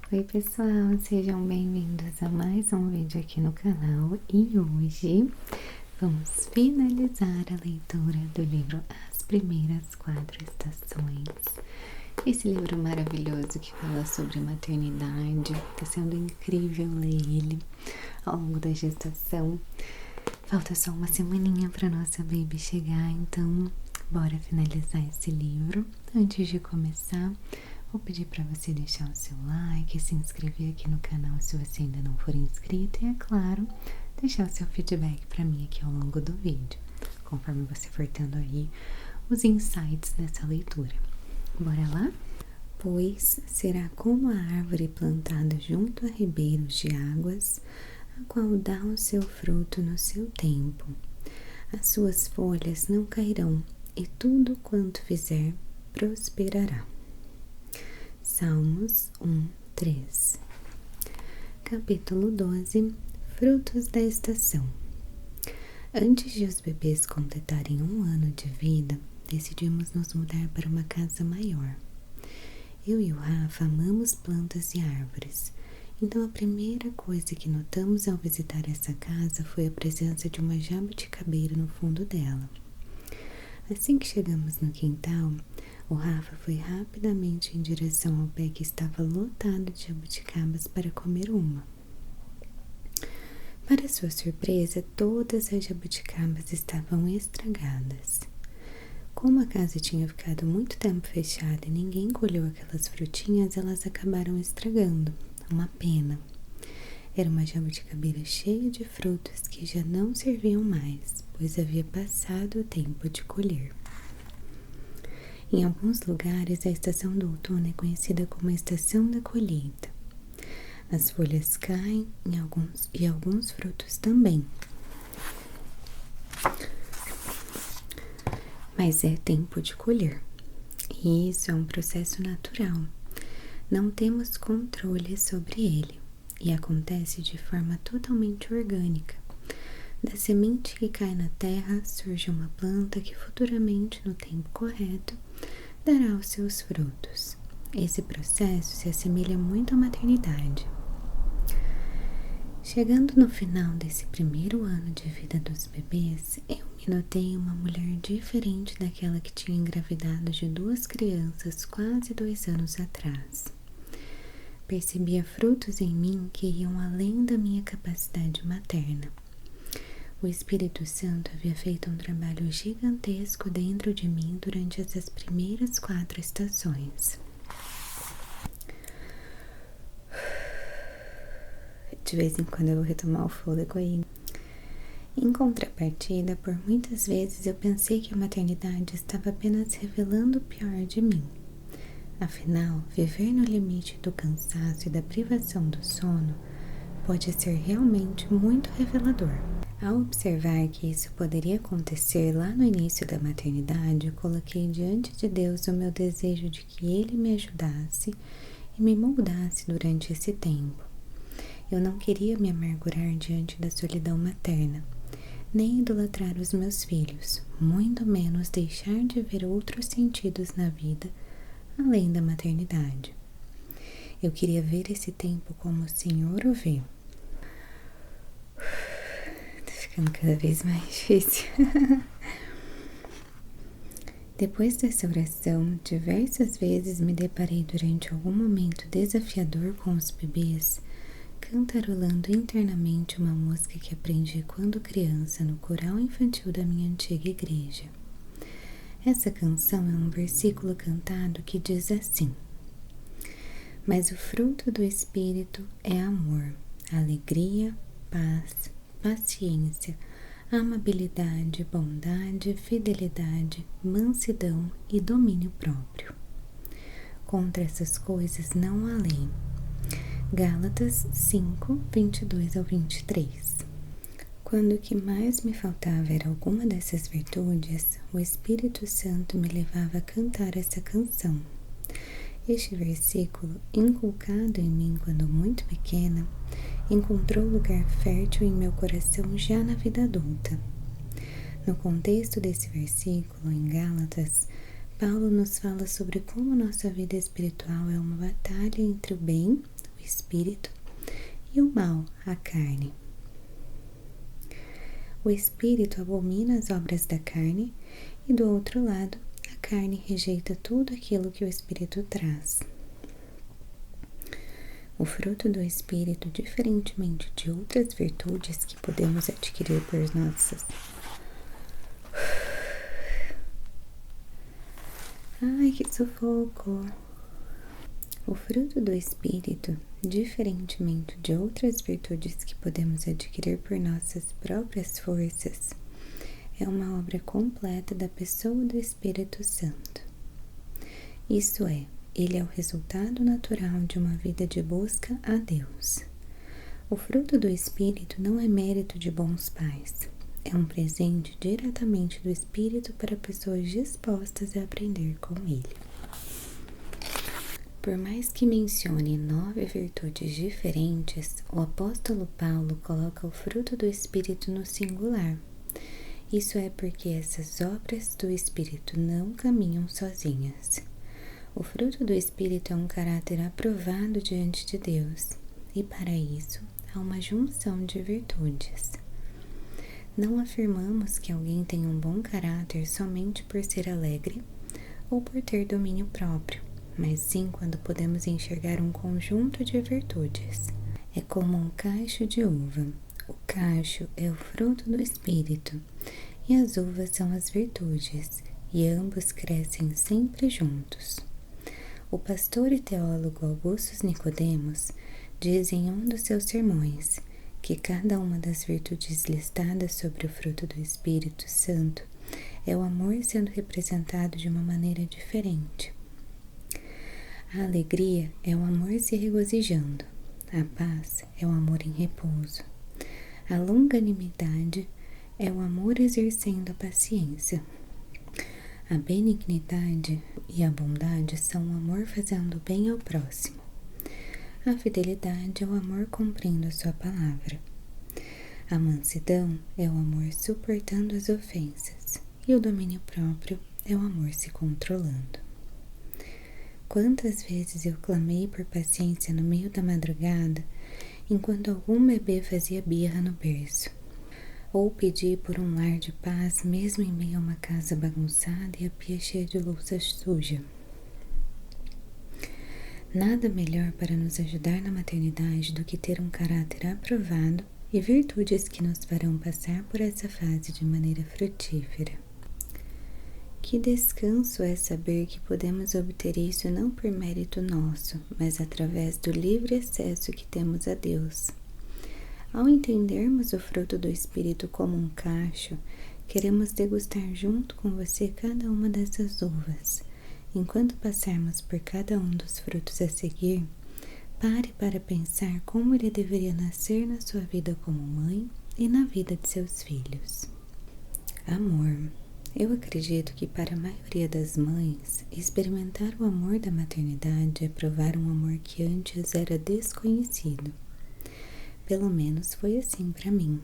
Oi pessoal, sejam bem-vindos a mais um vídeo aqui no canal e hoje vamos finalizar a leitura do livro As Primeiras Quatro Estações. Esse livro maravilhoso que fala sobre maternidade, tá sendo incrível ler ele ao longo da gestação. Falta só uma semaninha para nossa baby chegar, então bora finalizar esse livro. Antes de começar, vou pedir para você deixar o seu like, se inscrever aqui no canal se você ainda não for inscrito e, é claro, deixar o seu feedback para mim aqui ao longo do vídeo, conforme você for tendo aí os insights dessa leitura. Bora lá? Pois será como a árvore plantada junto a ribeiros de águas, a qual dá o seu fruto no seu tempo. As suas folhas não cairão, e tudo quanto fizer prosperará. Salmos 1:3. Capítulo 12. Frutos da estação. Antes de os bebês completarem 1 ano de vida, decidimos nos mudar para uma casa maior. Eu e o Rafa amamos plantas e árvores, então a primeira coisa que notamos ao visitar essa casa foi a presença de uma jabuticabeira no fundo dela. Assim que chegamos no quintal, o Rafa foi rapidamente em direção ao pé que estava lotado de jabuticabas para comer uma. Para sua surpresa, todas as jabuticabas estavam estragadas. Como a casa tinha ficado muito tempo fechada e ninguém colheu aquelas frutinhas, elas acabaram estragando. Uma pena. Era uma jabuticabeira cheia de frutos que já não serviam mais, pois havia passado o tempo de colher. Em alguns lugares, a estação do outono é conhecida como a estação da colheita. As folhas caem e alguns frutos também. Mas é tempo de colher. E isso é um processo natural. Não temos controle sobre ele. E acontece de forma totalmente orgânica. Da semente que cai na terra, surge uma planta que futuramente, no tempo correto, dará os seus frutos. Esse processo se assemelha muito à maternidade. Chegando no final desse primeiro ano de vida dos bebês, eu me notei uma mulher diferente daquela que tinha engravidado de 2 crianças quase 2 anos atrás. Percebia frutos em mim que iam além da minha capacidade materna. O Espírito Santo havia feito um trabalho gigantesco dentro de mim durante essas primeiras 4 estações. De vez em quando eu vou retomar o fôlego aí. Em contrapartida, por muitas vezes eu pensei que a maternidade estava apenas revelando o pior de mim. Afinal, viver no limite do cansaço e da privação do sono pode ser realmente muito revelador. Ao observar que isso poderia acontecer lá no início da maternidade, eu coloquei diante de Deus o meu desejo de que Ele me ajudasse e me moldasse durante esse tempo. Eu não queria me amargurar diante da solidão materna, nem idolatrar os meus filhos, muito menos deixar de ver outros sentidos na vida além da maternidade. Eu queria ver esse tempo como o Senhor o vê. Tá ficando cada vez mais difícil. Depois dessa oração, diversas vezes me deparei durante algum momento desafiador com os bebês, cantarolando internamente uma música que aprendi quando criança no coral infantil da minha antiga igreja. Essa canção é um versículo cantado que diz assim: mas o fruto do Espírito é amor, alegria, paz, paciência, amabilidade, bondade, fidelidade, mansidão e domínio próprio. Contra essas coisas não há lei. Gálatas 5, 22-23. Quando o que mais me faltava era alguma dessas virtudes, o Espírito Santo me levava a cantar essa canção. Este versículo, inculcado em mim quando muito pequena, encontrou lugar fértil em meu coração já na vida adulta. No contexto desse versículo, em Gálatas, Paulo nos fala sobre como nossa vida espiritual é uma batalha entre o bem, o espírito, e o mal, a carne. O espírito abomina as obras da carne, e do outro lado, a carne rejeita tudo aquilo que o espírito traz. O fruto do espírito, diferentemente de outras virtudes que podemos adquirir por nossas. Ai, que sufoco! O fruto do espírito, diferentemente de outras virtudes que podemos adquirir por nossas próprias forças, é uma obra completa da pessoa do Espírito Santo. Isto é, ele é o resultado natural de uma vida de busca a Deus. O fruto do Espírito não é mérito de bons pais. É um presente diretamente do Espírito para pessoas dispostas a aprender com ele. Por mais que mencione 9 virtudes diferentes, o apóstolo Paulo coloca o fruto do Espírito no singular. Isso é porque essas obras do Espírito não caminham sozinhas. O fruto do Espírito é um caráter aprovado diante de Deus, e para isso há uma junção de virtudes. Não afirmamos que alguém tem um bom caráter somente por ser alegre ou por ter domínio próprio, mas sim quando podemos enxergar um conjunto de virtudes. É como um cacho de uva. O cacho é o fruto do Espírito, e as uvas são as virtudes, e ambos crescem sempre juntos. O pastor e teólogo Augusto Nicodemos diz em um dos seus sermões que cada uma das virtudes listadas sobre o fruto do Espírito Santo é o amor sendo representado de uma maneira diferente. A alegria é o amor se regozijando, a paz é o amor em repouso, a longanimidade é o amor exercendo a paciência. A benignidade e a bondade são o amor fazendo bem ao próximo. A fidelidade é o amor cumprindo a sua palavra. A mansidão é o amor suportando as ofensas. E o domínio próprio é o amor se controlando. Quantas vezes eu clamei por paciência no meio da madrugada, enquanto algum bebê fazia birra no berço. Ou pedi por um lar de paz, mesmo em meio a uma casa bagunçada e a pia cheia de louça suja. Nada melhor para nos ajudar na maternidade do que ter um caráter aprovado e virtudes que nos farão passar por essa fase de maneira frutífera. Que descanso é saber que podemos obter isso não por mérito nosso, mas através do livre acesso que temos a Deus. Ao entendermos o fruto do Espírito como um cacho, queremos degustar junto com você cada uma dessas uvas. Enquanto passarmos por cada um dos frutos a seguir, pare para pensar como ele deveria nascer na sua vida como mãe e na vida de seus filhos. Amor. Eu acredito que para a maioria das mães, experimentar o amor da maternidade é provar um amor que antes era desconhecido. Pelo menos foi assim para mim.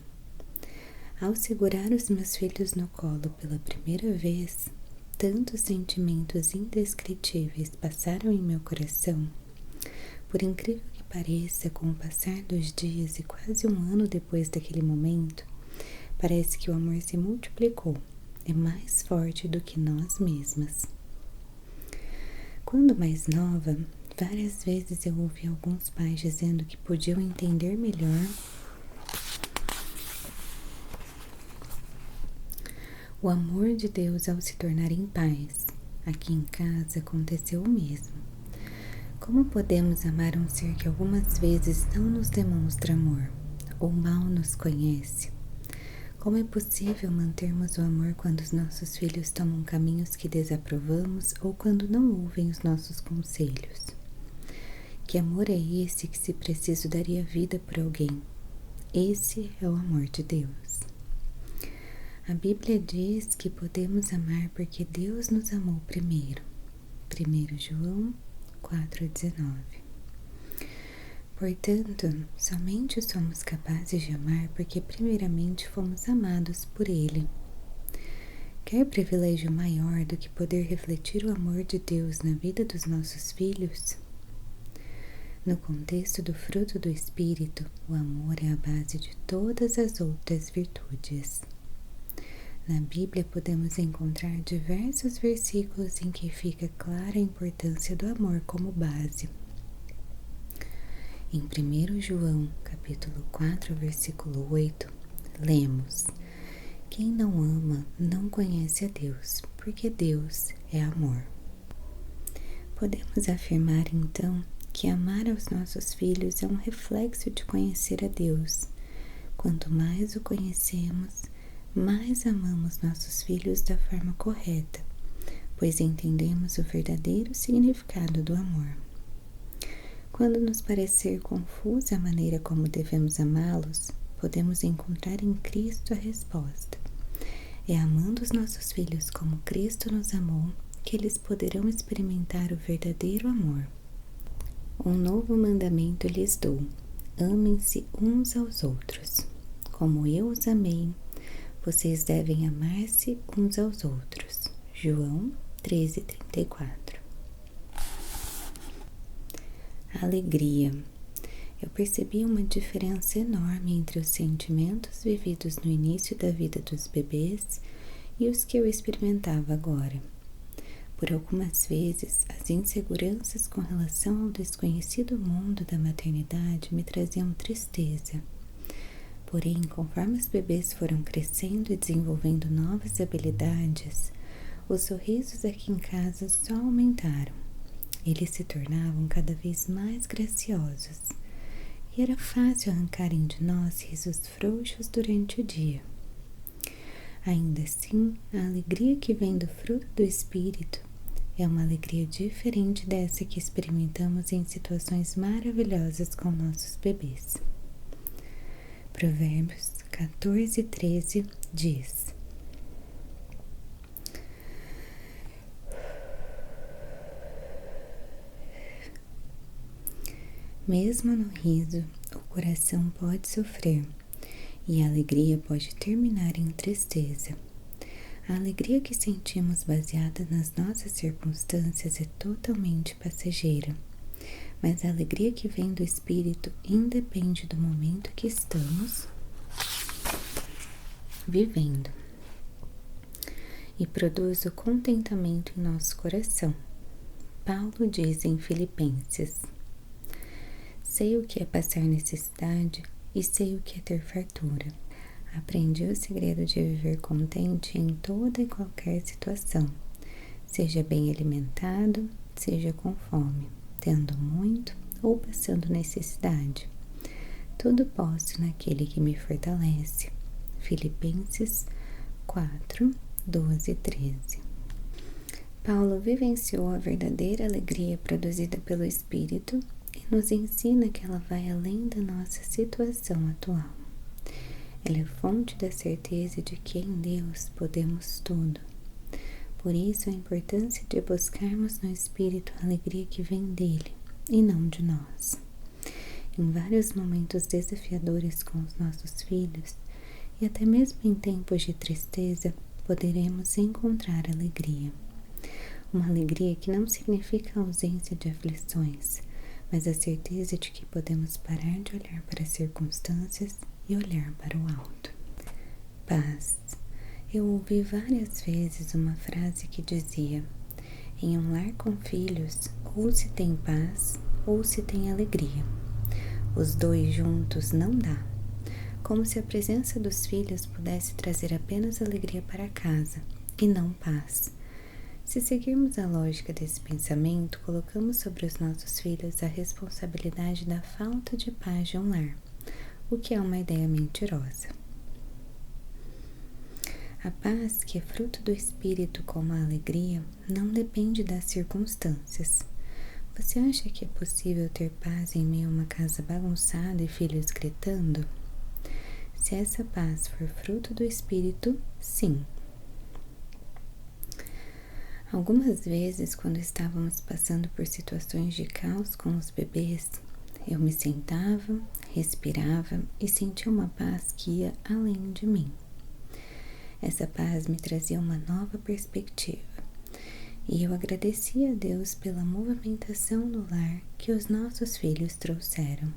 Ao segurar os meus filhos no colo pela primeira vez, tantos sentimentos indescritíveis passaram em meu coração. Por incrível que pareça, com o passar dos dias e quase um ano depois daquele momento, parece que o amor se multiplicou, é mais forte do que nós mesmas. Quando mais nova, várias vezes eu ouvi alguns pais dizendo que podiam entender melhor o amor de Deus ao se tornarem pais. Aqui em casa aconteceu o mesmo. Como podemos amar um ser que algumas vezes não nos demonstra amor, ou mal nos conhece? Como é possível mantermos o amor quando os nossos filhos tomam caminhos que desaprovamos ou quando não ouvem os nossos conselhos? Que amor é esse que, se preciso, daria vida por alguém? Esse é o amor de Deus. A Bíblia diz que podemos amar porque Deus nos amou primeiro. 1 João 4,19. Portanto, somente somos capazes de amar porque primeiramente fomos amados por Ele. Quer privilégio maior do que poder refletir o amor de Deus na vida dos nossos filhos? No contexto do fruto do Espírito, o amor é a base de todas as outras virtudes. Na Bíblia podemos encontrar diversos versículos em que fica clara a importância do amor como base. Em 1 João, capítulo 4, versículo 8, lemos: Quem não ama não conhece a Deus, porque Deus é amor. Podemos afirmar então que amar aos nossos filhos é um reflexo de conhecer a Deus. Quanto mais o conhecemos, mais amamos nossos filhos da forma correta, pois entendemos o verdadeiro significado do amor. Quando nos parecer confusa a maneira como devemos amá-los, podemos encontrar em Cristo a resposta. É amando os nossos filhos como Cristo nos amou que eles poderão experimentar o verdadeiro amor. Um novo mandamento lhes dou: amem-se uns aos outros. Como eu os amei, vocês devem amar-se uns aos outros. João 13:34. Alegria. Eu percebi uma diferença enorme entre os sentimentos vividos no início da vida dos bebês e os que eu experimentava agora. Por algumas vezes, as inseguranças com relação ao desconhecido mundo da maternidade me traziam tristeza. Porém, conforme os bebês foram crescendo e desenvolvendo novas habilidades, os sorrisos aqui em casa só aumentaram. Eles se tornavam cada vez mais graciosos, e era fácil arrancarem de nós risos frouxos durante o dia. Ainda assim, a alegria que vem do fruto do Espírito é uma alegria diferente dessa que experimentamos em situações maravilhosas com nossos bebês. Provérbios 14:13 diz: Mesmo no riso, o coração pode sofrer, e a alegria pode terminar em tristeza. A alegria que sentimos baseada nas nossas circunstâncias é totalmente passageira, mas a alegria que vem do Espírito independe do momento que estamos vivendo e produz o contentamento em nosso coração. Paulo diz em Filipenses: Sei o que é passar necessidade e sei o que é ter fartura. Aprendi o segredo de viver contente em toda e qualquer situação, seja bem alimentado, seja com fome, tendo muito ou passando necessidade. Tudo posso naquele que me fortalece. Filipenses 4:12-13. Paulo vivenciou a verdadeira alegria produzida pelo Espírito e nos ensina que ela vai além da nossa situação atual. Ela é fonte da certeza de que em Deus podemos tudo. Por isso, a importância de buscarmos no Espírito a alegria que vem dele e não de nós. Em vários momentos desafiadores com os nossos filhos, e até mesmo em tempos de tristeza, poderemos encontrar alegria. Uma alegria que não significa a ausência de aflições, mas a certeza de que podemos parar de olhar para as circunstâncias e olhar para o alto. Paz. Eu ouvi várias vezes uma frase que dizia: em um lar com filhos, ou se tem paz, ou se tem alegria. Os dois juntos não dá. Como se a presença dos filhos pudesse trazer apenas alegria para casa, e não paz. Se seguirmos a lógica desse pensamento, colocamos sobre os nossos filhos a responsabilidade da falta de paz de um lar, o que é uma ideia mentirosa. A paz, que é fruto do Espírito como a alegria, não depende das circunstâncias. Você acha que é possível ter paz em meio a uma casa bagunçada e filhos gritando? Se essa paz for fruto do Espírito, sim. Algumas vezes, quando estávamos passando por situações de caos com os bebês, eu me sentava, respirava e sentia uma paz que ia além de mim. Essa paz me trazia uma nova perspectiva. E eu agradeci a Deus pela movimentação no lar que os nossos filhos trouxeram.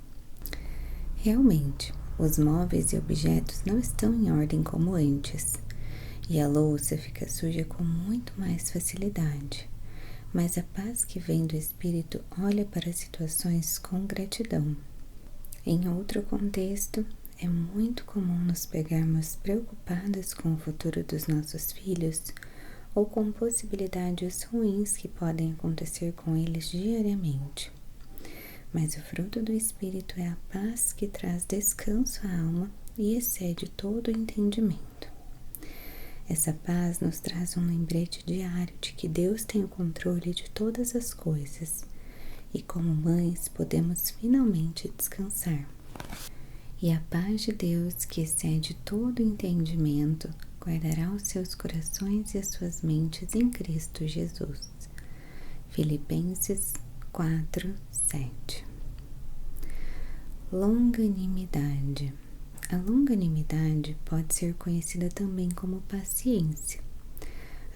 Realmente, os móveis e objetos não estão em ordem como antes, e a louça fica suja com muito mais facilidade. Mas a paz que vem do Espírito olha para as situações com gratidão. Em outro contexto, é muito comum nos pegarmos preocupadas com o futuro dos nossos filhos ou com possibilidades ruins que podem acontecer com eles diariamente. Mas o fruto do Espírito é a paz que traz descanso à alma e excede todo o entendimento. Essa paz nos traz um lembrete diário de que Deus tem o controle de todas as coisas e, como mães, podemos finalmente descansar. E a paz de Deus, que excede todo entendimento, guardará os seus corações e as suas mentes em Cristo Jesus. Filipenses 4:7. Longanimidade. A longanimidade pode ser conhecida também como paciência.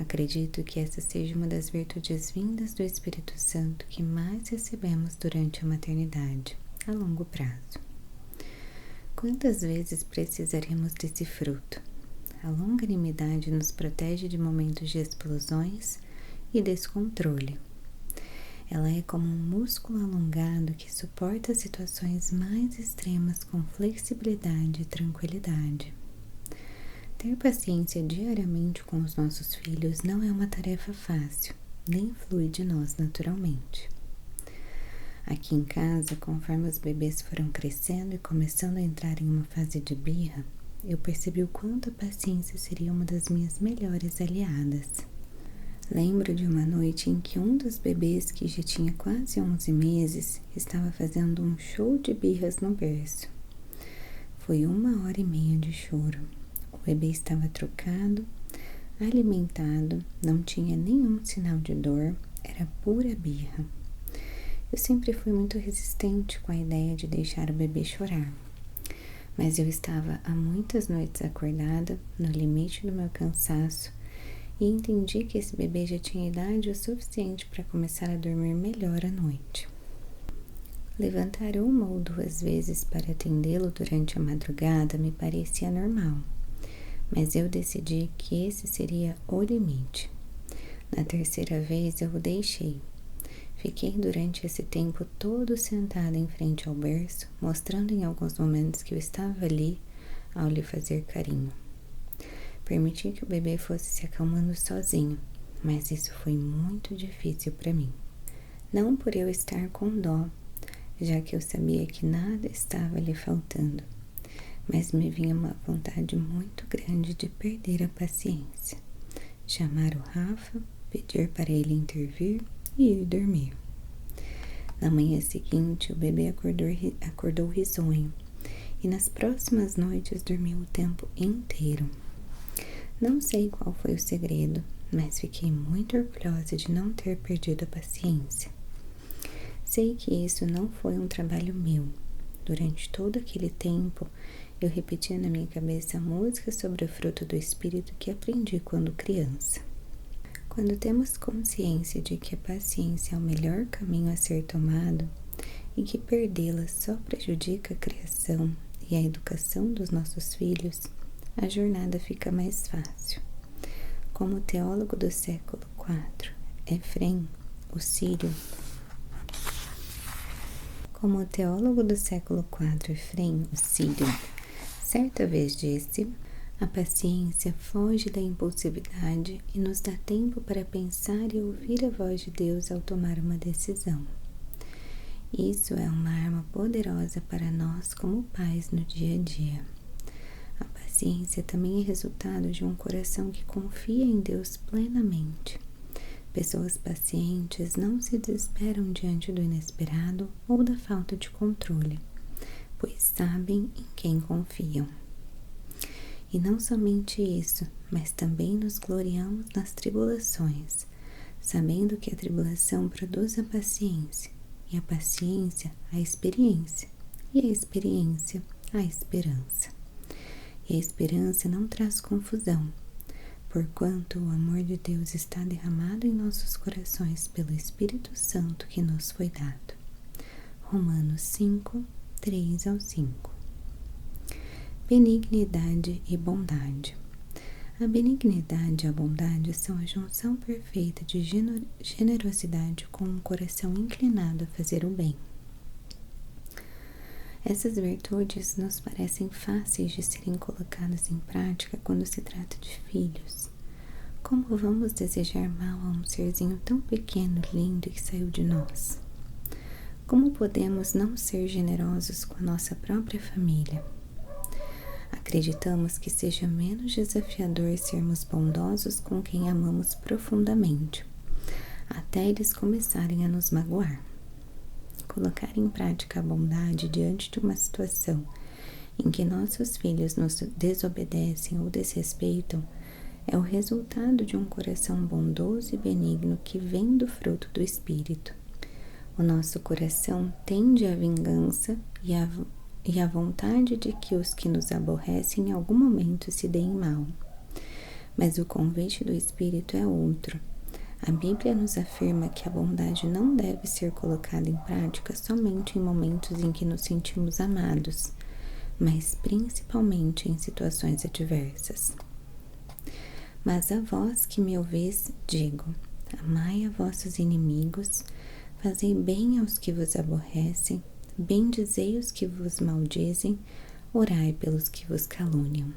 Acredito que essa seja uma das virtudes vindas do Espírito Santo que mais recebemos durante a maternidade, a longo prazo. Quantas vezes precisaremos desse fruto? A longanimidade nos protege de momentos de explosões e descontrole. Ela é como um músculo alongado que suporta situações mais extremas com flexibilidade e tranquilidade. Ter paciência diariamente com os nossos filhos não é uma tarefa fácil, nem flui de nós naturalmente. Aqui em casa, conforme os bebês foram crescendo e começando a entrar em uma fase de birra, eu percebi o quanto a paciência seria uma das minhas melhores aliadas. Lembro de uma noite em que um dos bebês, que já tinha quase 11 meses, estava fazendo um show de birras no berço. Foi 1h30 de choro. O bebê estava trocado, alimentado, não tinha nenhum sinal de dor, era pura birra. Eu sempre fui muito resistente com a ideia de deixar o bebê chorar, mas eu estava há muitas noites acordada, no limite do meu cansaço, e entendi que esse bebê já tinha idade o suficiente para começar a dormir melhor à noite. Levantar 1 ou 2 vezes para atendê-lo durante a madrugada me parecia normal, mas eu decidi que esse seria o limite. Na 3ª vez eu o deixei. Fiquei durante esse tempo todo sentada em frente ao berço, mostrando em alguns momentos que eu estava ali ao lhe fazer carinho. Permiti que o bebê fosse se acalmando sozinho, mas isso foi muito difícil para mim. Não por eu estar com dó, já que eu sabia que nada estava lhe faltando, mas me vinha uma vontade muito grande de perder a paciência, chamar o Rafa, pedir para ele intervir e ir dormir. Na manhã seguinte, o bebê acordou risonho e nas próximas noites dormiu o tempo inteiro. Não sei qual foi o segredo, mas fiquei muito orgulhosa de não ter perdido a paciência. Sei que isso não foi um trabalho meu. Durante todo aquele tempo, eu repetia na minha cabeça a música sobre o fruto do Espírito que aprendi quando criança. Quando temos consciência de que a paciência é o melhor caminho a ser tomado e que perdê-la só prejudica a criação e a educação dos nossos filhos, a jornada fica mais fácil. Como o teólogo do século IV, Efrem, o sírio, certa vez disse: a paciência foge da impulsividade e nos dá tempo para pensar e ouvir a voz de Deus ao tomar uma decisão. Isso é uma arma poderosa para nós como pais no dia a dia. A paciência também é resultado de um coração que confia em Deus plenamente. Pessoas pacientes não se desesperam diante do inesperado ou da falta de controle, pois sabem em quem confiam. E não somente isso, mas também nos gloriamos nas tribulações, sabendo que a tribulação produz a paciência, e a paciência a experiência, e a experiência a esperança. E a esperança não traz confusão, porquanto o amor de Deus está derramado em nossos corações pelo Espírito Santo que nos foi dado. Romanos 5, 3 ao 5. Benignidade e bondade. A benignidade e a bondade são a junção perfeita de generosidade com um coração inclinado a fazer o bem. Essas virtudes nos parecem fáceis de serem colocadas em prática quando se trata de filhos. Como vamos desejar mal a um serzinho tão pequeno, lindo e que saiu de nós? Como podemos não ser generosos com a nossa própria família? Acreditamos que seja menos desafiador sermos bondosos com quem amamos profundamente, até eles começarem a nos magoar. Colocar em prática a bondade diante de uma situação em que nossos filhos nos desobedecem ou desrespeitam é o resultado de um coração bondoso e benigno que vem do fruto do Espírito. O nosso coração tende à vingança e à vontade de que os que nos aborrecem em algum momento se deem mal. Mas o convite do Espírito é outro. A Bíblia nos afirma que a bondade não deve ser colocada em prática somente em momentos em que nos sentimos amados, mas principalmente em situações adversas. Mas a vós que me ouvis, digo: amai a vossos inimigos, fazei bem aos que vos aborrecem, bendizei os que vos maldizem, orai pelos que vos caluniam.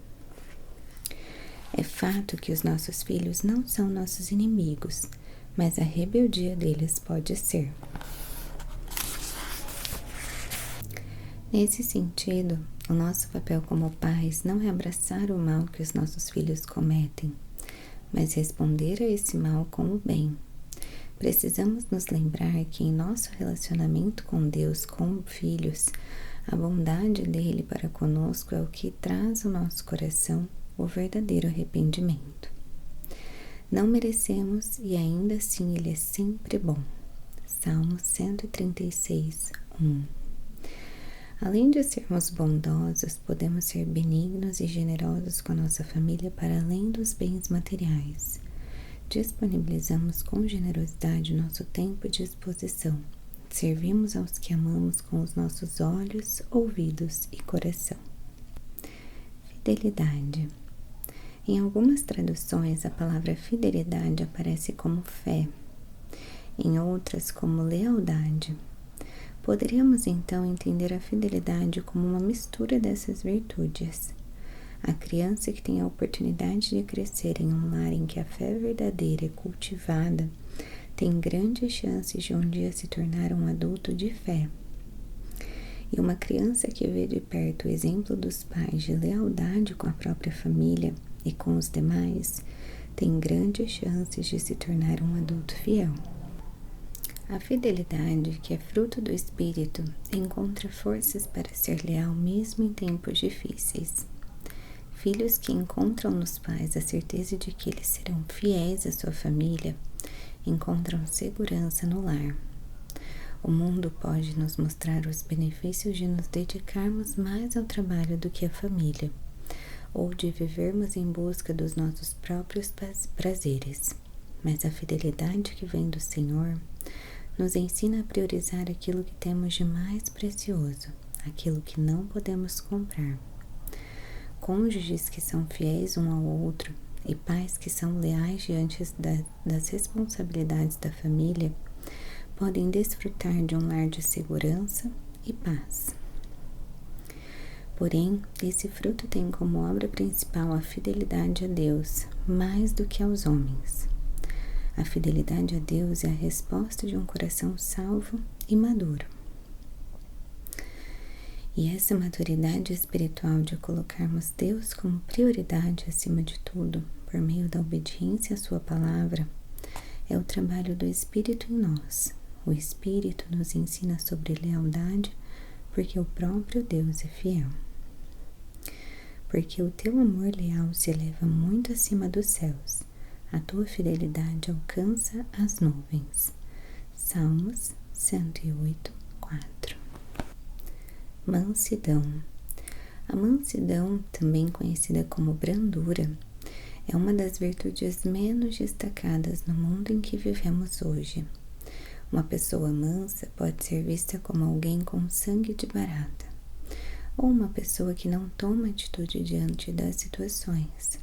É fato que os nossos filhos não são nossos inimigos, mas a rebeldia deles pode ser. Nesse sentido, o nosso papel como pais não é abraçar o mal que os nossos filhos cometem, mas responder a esse mal com o bem. Precisamos nos lembrar que em nosso relacionamento com Deus como filhos, a bondade dele para conosco é o que traz ao nosso coração o verdadeiro arrependimento. Não merecemos e ainda assim ele é sempre bom. Salmo 136, 1. Além de sermos bondosos, podemos ser benignos e generosos com a nossa família para além dos bens materiais. Disponibilizamos com generosidade nosso tempo e disposição. Servimos aos que amamos com os nossos olhos, ouvidos e coração. Fidelidade. Em algumas traduções, a palavra fidelidade aparece como fé, em outras como lealdade. Poderíamos então entender a fidelidade como uma mistura dessas virtudes. A criança que tem a oportunidade de crescer em um lar em que a fé verdadeira é cultivada tem grandes chances de um dia se tornar um adulto de fé. E uma criança que vê de perto o exemplo dos pais de lealdade com a própria família e com os demais, tem grandes chances de se tornar um adulto fiel. A fidelidade, que é fruto do Espírito, encontra forças para ser leal mesmo em tempos difíceis. Filhos que encontram nos pais a certeza de que eles serão fiéis à sua família, encontram segurança no lar. O mundo pode nos mostrar os benefícios de nos dedicarmos mais ao trabalho do que à família, ou de vivermos em busca dos nossos próprios prazeres. Mas a fidelidade que vem do Senhor nos ensina a priorizar aquilo que temos de mais precioso, aquilo que não podemos comprar. Cônjuges que são fiéis um ao outro e pais que são leais diante das responsabilidades da família podem desfrutar de um lar de segurança e paz. Porém, esse fruto tem como obra principal a fidelidade a Deus, mais do que aos homens. A fidelidade a Deus é a resposta de um coração salvo e maduro. E essa maturidade espiritual de colocarmos Deus como prioridade acima de tudo, por meio da obediência à sua palavra, é o trabalho do Espírito em nós. O Espírito nos ensina sobre lealdade, porque o próprio Deus é fiel. Porque o teu amor leal se eleva muito acima dos céus, a tua fidelidade alcança as nuvens. Salmos 108, 4. Mansidão. A mansidão, também conhecida como brandura, É uma das virtudes menos destacadas no mundo em que vivemos hoje. Uma pessoa mansa pode ser vista como alguém com sangue de barata, ou uma pessoa que não toma atitude diante das situações.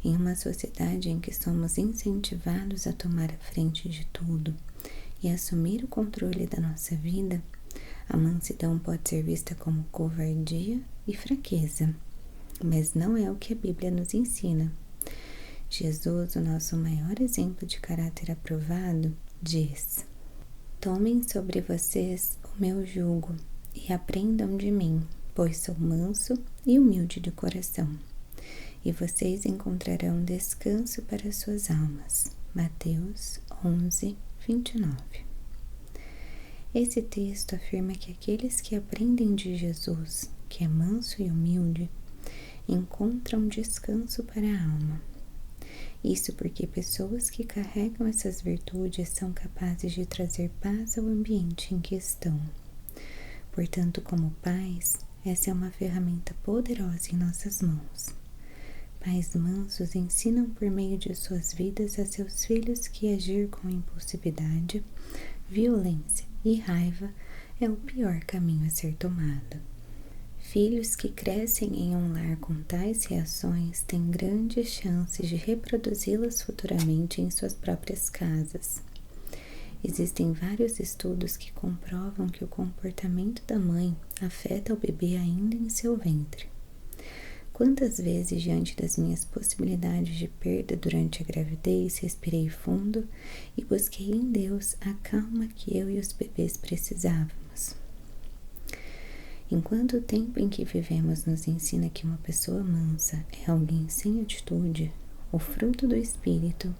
Em uma sociedade em que somos incentivados a tomar a frente de tudo e assumir o controle da nossa vida, a mansidão pode ser vista como covardia e fraqueza, mas não é o que a Bíblia nos ensina. Jesus, o nosso maior exemplo de caráter aprovado, diz: "Tomem sobre vocês o meu jugo e aprendam de mim, pois sou manso e humilde de coração, e vocês encontrarão descanso para suas almas." Mateus 11, 29. Esse texto afirma que aqueles que aprendem de Jesus, que é manso e humilde, encontram descanso para a alma. Isso porque pessoas que carregam essas virtudes são capazes de trazer paz ao ambiente em que estão. Portanto, como pais, essa é uma ferramenta poderosa em nossas mãos. Pais mansos ensinam por meio de suas vidas a seus filhos que agir com impulsividade, violência e raiva é o pior caminho a ser tomado. Filhos que crescem em um lar com tais reações têm grandes chances de reproduzi-las futuramente em suas próprias casas. Existem vários estudos que comprovam que o comportamento da mãe afeta o bebê ainda em seu ventre. Quantas vezes, diante das minhas possibilidades de perda durante a gravidez, respirei fundo e busquei em Deus a calma que eu e os bebês precisávamos. Enquanto o tempo em que vivemos nos ensina que uma pessoa mansa é alguém sem atitude, o fruto do Espírito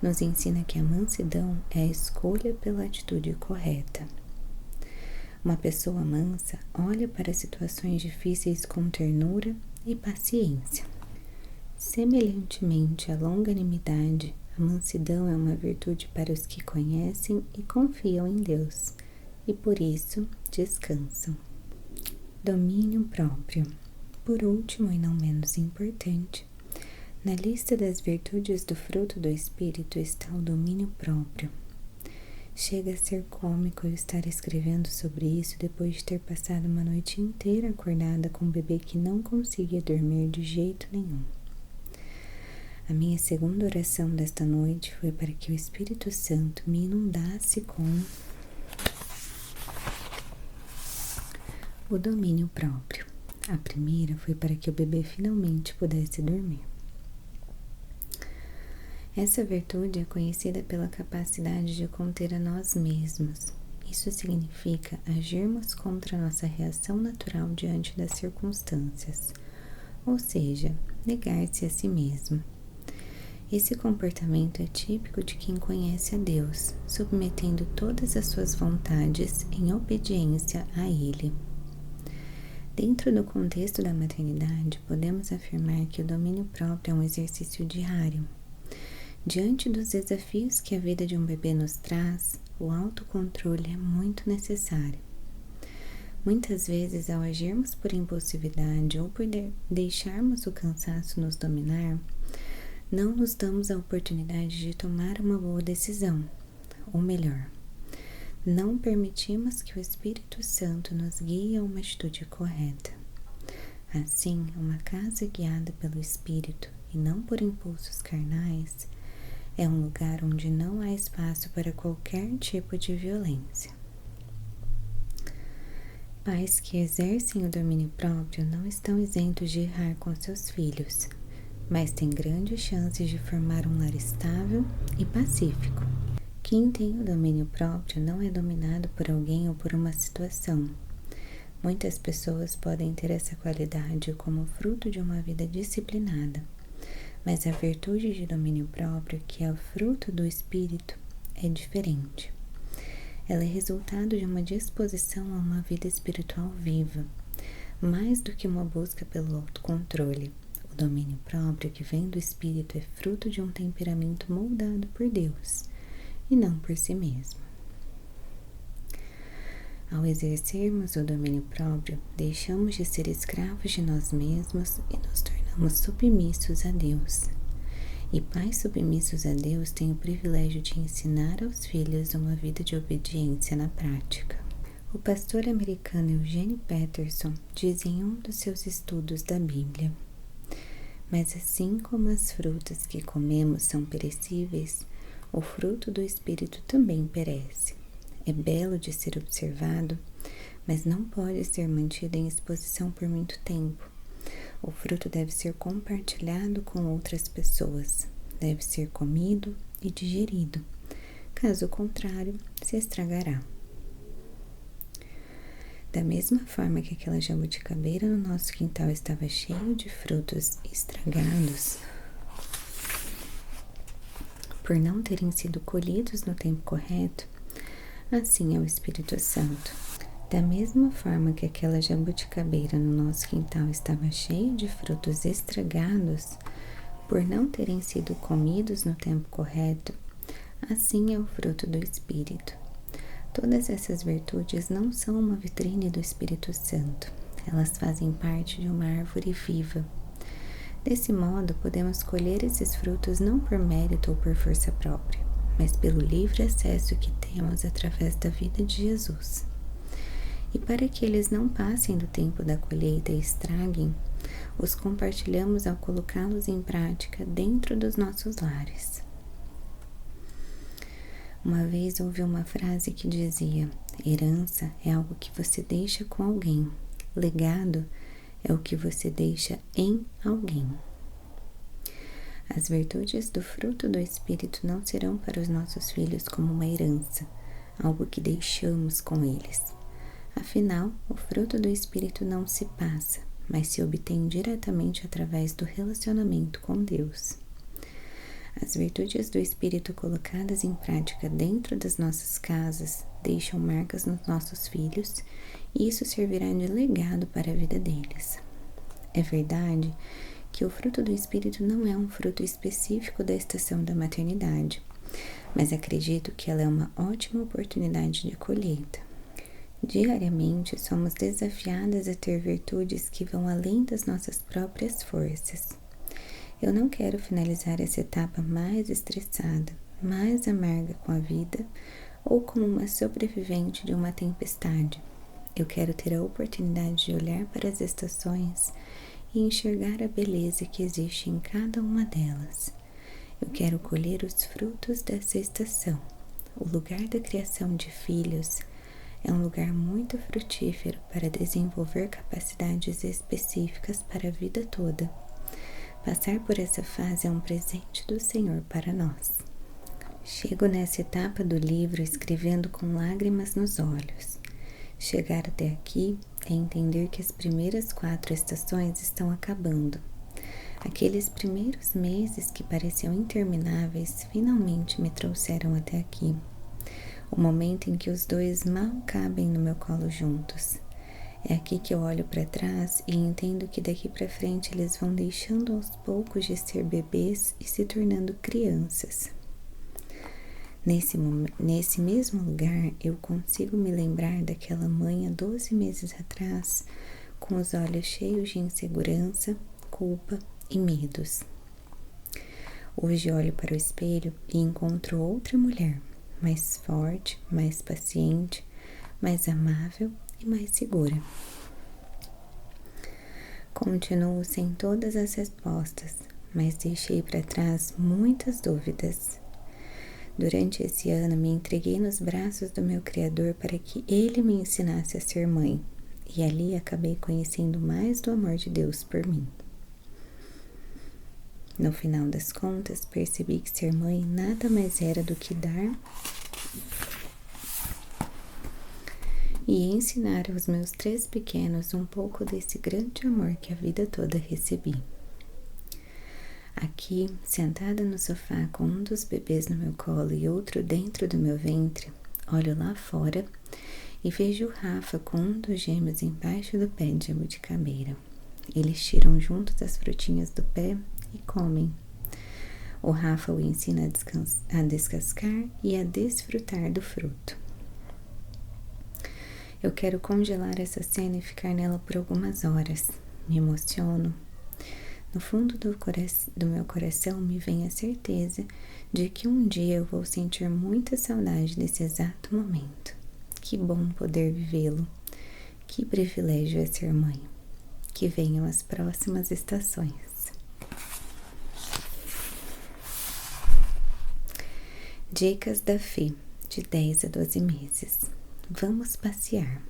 nos ensina que a mansidão é a escolha pela atitude correta. Uma pessoa mansa olha para situações difíceis com ternura e paciência. Semelhantemente à longanimidade, a mansidão é uma virtude para os que conhecem e confiam em Deus, e por isso descansam. Domínio próprio. Por último e não menos importante, na lista das virtudes do fruto do Espírito está o domínio próprio. Chega a ser cômico eu estar escrevendo sobre isso depois de ter passado uma noite inteira acordada com um bebê que não conseguia dormir de jeito nenhum. A minha segunda oração desta noite foi para que o Espírito Santo me inundasse com o domínio próprio. A primeira foi para que o bebê finalmente pudesse dormir. Essa virtude é conhecida pela capacidade de conter a nós mesmos. Isso significa agirmos contra a nossa reação natural diante das circunstâncias, ou seja, negar-se a si mesmo. Esse comportamento é típico de quem conhece a Deus, submetendo todas as suas vontades em obediência a Ele. Dentro do contexto da maternidade, podemos afirmar que o domínio próprio é um exercício diário. Diante dos desafios que a vida de um bebê nos traz, o autocontrole é muito necessário. Muitas vezes, ao agirmos por impulsividade ou por deixarmos o cansaço nos dominar, não nos damos a oportunidade de tomar uma boa decisão, ou melhor, não permitimos que o Espírito Santo nos guie a uma atitude correta. Assim, uma casa guiada pelo Espírito e não por impulsos carnais é um lugar onde não há espaço para qualquer tipo de violência. Pais que exercem o domínio próprio não estão isentos de errar com seus filhos, mas têm grandes chances de formar um lar estável e pacífico. Quem tem o domínio próprio não é dominado por alguém ou por uma situação. Muitas pessoas podem ter essa qualidade como fruto de uma vida disciplinada, mas a virtude de domínio próprio, que é o fruto do Espírito, é diferente. Ela é resultado de uma disposição a uma vida espiritual viva, mais do que uma busca pelo autocontrole. O domínio próprio que vem do Espírito é fruto de um temperamento moldado por Deus, e não por si mesmo. Ao exercermos o domínio próprio, deixamos de ser escravos de nós mesmos e nos tornamos submissos a Deus. E pais submissos a Deus têm o privilégio de ensinar aos filhos uma vida de obediência na prática. O pastor americano Eugene Peterson diz em um dos seus estudos da Bíblia: mas assim como as frutas que comemos são perecíveis, o fruto do Espírito também perece. É belo de ser observado, mas não pode ser mantido em exposição por muito tempo. O fruto deve ser compartilhado com outras pessoas, deve ser comido e digerido. Caso contrário, se estragará. Da mesma forma que aquela jabuticabeira no nosso quintal estava cheio de frutos estragados, por não terem sido colhidos no tempo correto, assim é o Espírito Santo. Da mesma forma que aquela jabuticabeira no nosso quintal estava cheia de frutos estragados, por não terem sido comidos no tempo correto, assim é o fruto do Espírito. Todas essas virtudes não são uma vitrine do Espírito Santo, elas fazem parte de uma árvore viva. Desse modo, podemos colher esses frutos não por mérito ou por força própria, mas pelo livre acesso que temos através da vida de Jesus. E para que eles não passem do tempo da colheita e estraguem, os compartilhamos ao colocá-los em prática dentro dos nossos lares. Uma vez ouvi uma frase que dizia: herança é algo que você deixa com alguém, legado é o que você deixa em alguém. As virtudes do fruto do Espírito não serão para os nossos filhos como uma herança, algo que deixamos com eles. Afinal, o fruto do Espírito não se passa, mas se obtém diretamente através do relacionamento com Deus. As virtudes do Espírito colocadas em prática dentro das nossas casas deixam marcas nos nossos filhos e isso servirá de legado para a vida deles. É verdade que o fruto do Espírito não é um fruto específico da estação da maternidade, mas acredito que ela é uma ótima oportunidade de colheita. Diariamente somos desafiadas a ter virtudes que vão além das nossas próprias forças. Eu não quero finalizar essa etapa mais estressada, mais amarga com a vida ou como uma sobrevivente de uma tempestade. Eu quero ter a oportunidade de olhar para as estações e enxergar a beleza que existe em cada uma delas. Eu quero colher os frutos dessa estação. O lugar da criação de filhos é um lugar muito frutífero para desenvolver capacidades específicas para a vida toda. Passar por essa fase é um presente do Senhor para nós. Chego nessa etapa do livro escrevendo com lágrimas nos olhos. Chegar até aqui é entender que as primeiras 4 estações estão acabando. Aqueles primeiros meses que pareciam intermináveis finalmente me trouxeram até aqui. O momento em que os dois mal cabem no meu colo juntos. É aqui que eu olho para trás e entendo que daqui para frente eles vão deixando aos poucos de ser bebês e se tornando crianças. Nesse mesmo lugar, eu consigo me lembrar daquela mãe há 12 meses atrás, com os olhos cheios de insegurança, culpa e medos. Hoje olho para o espelho e encontro outra mulher, mais forte, mais paciente, mais amável e mais segura. Continuo sem todas as respostas, mas deixei para trás muitas dúvidas. Durante esse ano me entreguei nos braços do meu Criador para que Ele me ensinasse a ser mãe, e ali acabei conhecendo mais do amor de Deus por mim. No final das contas, percebi que ser mãe nada mais era do que dar e ensinar aos meus 3 pequenos um pouco desse grande amor que a vida toda recebi. Aqui, sentada no sofá com um dos bebês no meu colo e outro dentro do meu ventre, olho lá fora e vejo o Rafa com um dos gêmeos embaixo do pé de jabuticabeira. Eles tiram juntos as frutinhas do pé e comem. O Rafa o ensina a descascar e a desfrutar do fruto. Eu quero congelar essa cena e ficar nela por algumas horas. Me emociono. No fundo do meu coração me vem a certeza de que um dia eu vou sentir muita saudade desse exato momento. Que bom poder vivê-lo. Que privilégio é ser mãe. Que venham as próximas estações. Dicas da Fê, de 10 a 12 meses. Vamos passear.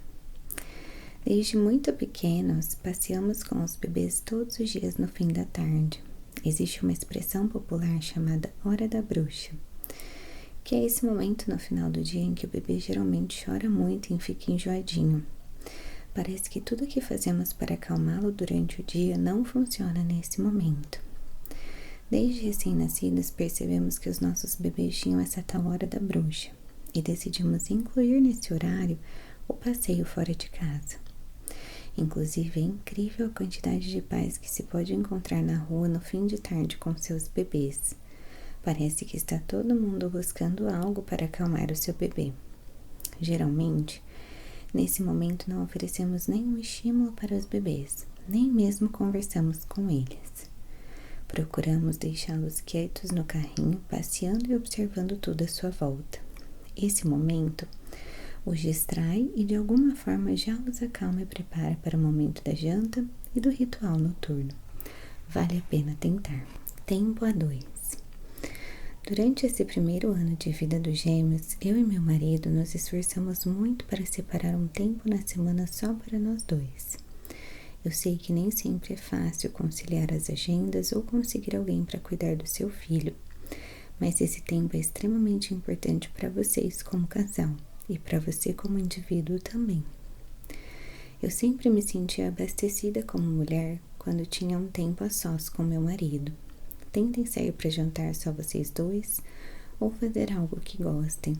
Desde muito pequenos, passeamos com os bebês todos os dias no fim da tarde. Existe uma expressão popular chamada Hora da Bruxa, que é esse momento no final do dia em que o bebê geralmente chora muito e fica enjoadinho. Parece que tudo o que fazemos para acalmá-lo durante o dia não funciona nesse momento. Desde recém-nascidos, percebemos que os nossos bebês tinham essa tal hora da bruxa e decidimos incluir nesse horário o passeio fora de casa. Inclusive, é incrível a quantidade de pais que se pode encontrar na rua no fim de tarde com seus bebês. Parece que está todo mundo buscando algo para acalmar o seu bebê. Geralmente, nesse momento não oferecemos nenhum estímulo para os bebês, nem mesmo conversamos com eles. Procuramos deixá-los quietos no carrinho, passeando e observando tudo à sua volta. Esse momento os distrai e de alguma forma já os acalma e prepara para o momento da janta e do ritual noturno. Vale a pena tentar. Tempo a dois. Durante esse primeiro ano de vida dos gêmeos, eu e meu marido nos esforçamos muito para separar um tempo na semana só para nós dois. Eu sei que nem sempre é fácil conciliar as agendas ou conseguir alguém para cuidar do seu filho, mas esse tempo é extremamente importante para vocês como casal. E para você como indivíduo também. Eu sempre me sentia abastecida como mulher quando tinha um tempo a sós com meu marido. Tentem sair para jantar só vocês dois ou fazer algo que gostem.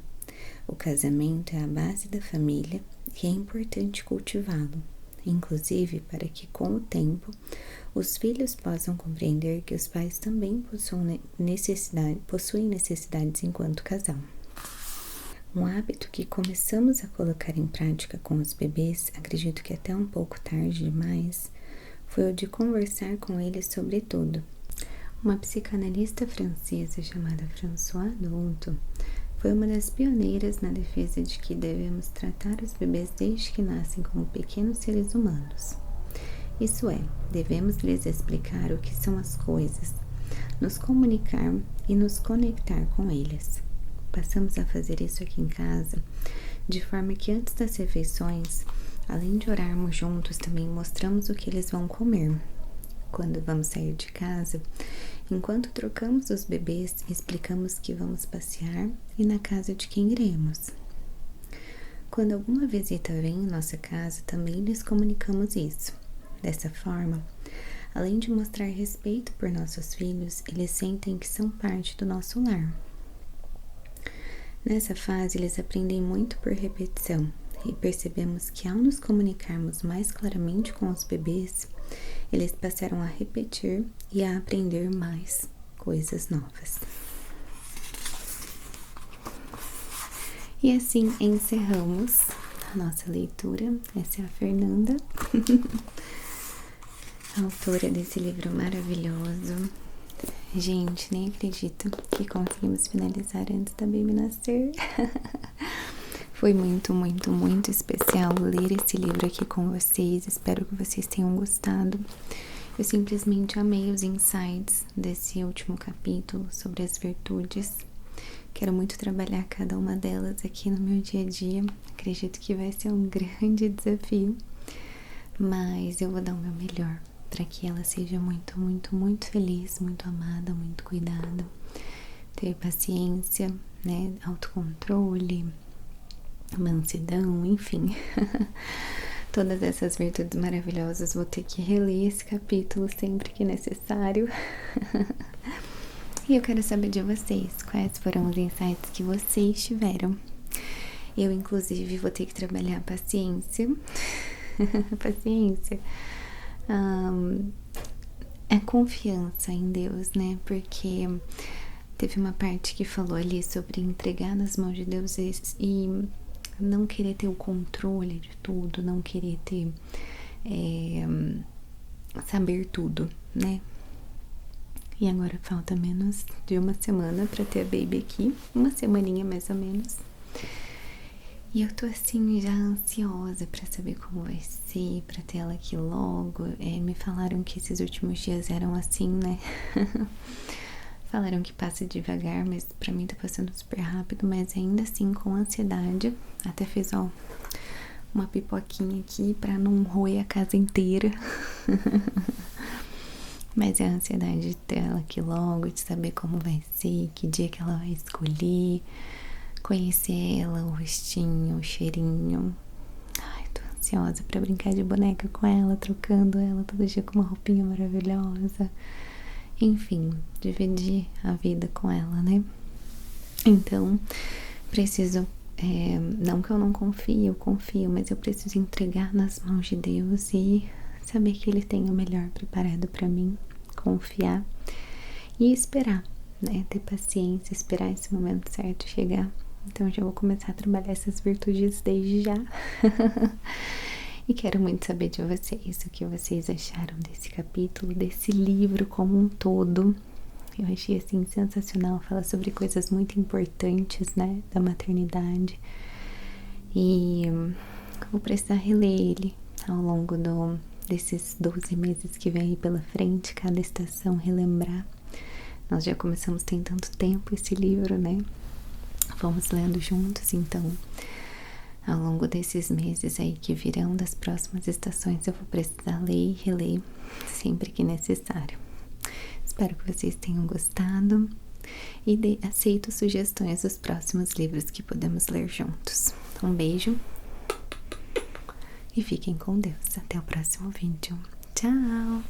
O casamento é a base da família e é importante cultivá-lo, inclusive para que com o tempo os filhos possam compreender que os pais também possuem necessidades enquanto casal. Um hábito que começamos a colocar em prática com os bebês, acredito que até um pouco tarde demais, foi o de conversar com eles sobre tudo. Uma psicanalista francesa chamada Françoise Douto foi uma das pioneiras na defesa de que devemos tratar os bebês desde que nascem como pequenos seres humanos. Isso é, devemos lhes explicar o que são as coisas, nos comunicar e nos conectar com eles. Passamos a fazer isso aqui em casa, de forma que antes das refeições, além de orarmos juntos, também mostramos o que eles vão comer. Quando vamos sair de casa, enquanto trocamos os bebês, explicamos que vamos passear e na casa de quem iremos. Quando alguma visita vem em nossa casa, também lhes comunicamos isso. Dessa forma, além de mostrar respeito por nossos filhos, eles sentem que são parte do nosso lar. Nessa fase, eles aprendem muito por repetição e percebemos que ao nos comunicarmos mais claramente com os bebês, eles passaram a repetir e a aprender mais coisas novas. E assim encerramos a nossa leitura. Essa é a Fernanda, autora desse livro maravilhoso. Gente, nem acredito que conseguimos finalizar antes da Baby nascer. Foi muito, muito, muito especial ler esse livro aqui com vocês. Espero que vocês tenham gostado. Eu simplesmente amei os insights desse último capítulo sobre as virtudes. Quero muito trabalhar cada uma delas aqui no meu dia a dia. Acredito que vai ser um grande desafio, mas eu vou dar o meu melhor para que ela seja muito, muito, muito feliz, muito amada, muito cuidada. Ter paciência, né, autocontrole, mansidão, enfim. Todas essas virtudes maravilhosas. Vou ter que reler esse capítulo sempre que necessário. E eu quero saber de vocês, quais foram os insights que vocês tiveram. Eu, inclusive, vou ter que trabalhar a paciência. Paciência. A confiança em Deus, né? Porque teve uma parte que falou ali sobre entregar nas mãos de Deus e não querer ter o controle de tudo, não querer ter saber tudo, né? E agora falta menos de uma semana pra ter a baby aqui. Uma semaninha mais ou menos. E eu tô assim já ansiosa pra saber como vai ser, pra ter ela aqui logo. Me falaram que esses últimos dias eram assim, né? Falaram que passa devagar, mas pra mim tá passando super rápido, mas ainda assim com ansiedade. Até fiz, ó, uma pipoquinha aqui pra não roer a casa inteira. Mas é a ansiedade de ter ela aqui logo, de saber como vai ser, que dia que ela vai escolher, conhecer ela, o rostinho, o cheirinho. Ai, tô ansiosa pra brincar de boneca com ela, trocando ela todo dia com uma roupinha maravilhosa. Enfim, dividir a vida com ela, né? Então, preciso, não que eu não confie, eu confio, mas eu preciso entregar nas mãos de Deus e saber que Ele tem o melhor preparado pra mim, confiar e esperar, né? Ter paciência, esperar esse momento certo chegar. Então, eu já vou começar a trabalhar essas virtudes desde já. E quero muito saber de vocês, o que vocês acharam desse capítulo, desse livro como um todo. Eu achei assim sensacional, fala sobre coisas muito importantes, né, da maternidade. E vou precisar reler ele ao longo desses 12 meses que vem aí pela frente, cada estação relembrar. Nós já começamos tem tanto tempo esse livro, né? Vamos lendo juntos, então ao longo desses meses aí que virão das próximas estações eu vou precisar ler e reler sempre que necessário. Espero que vocês tenham gostado e aceito sugestões dos próximos livros que podemos ler juntos. Um beijo e fiquem com Deus. Até o próximo vídeo. Tchau!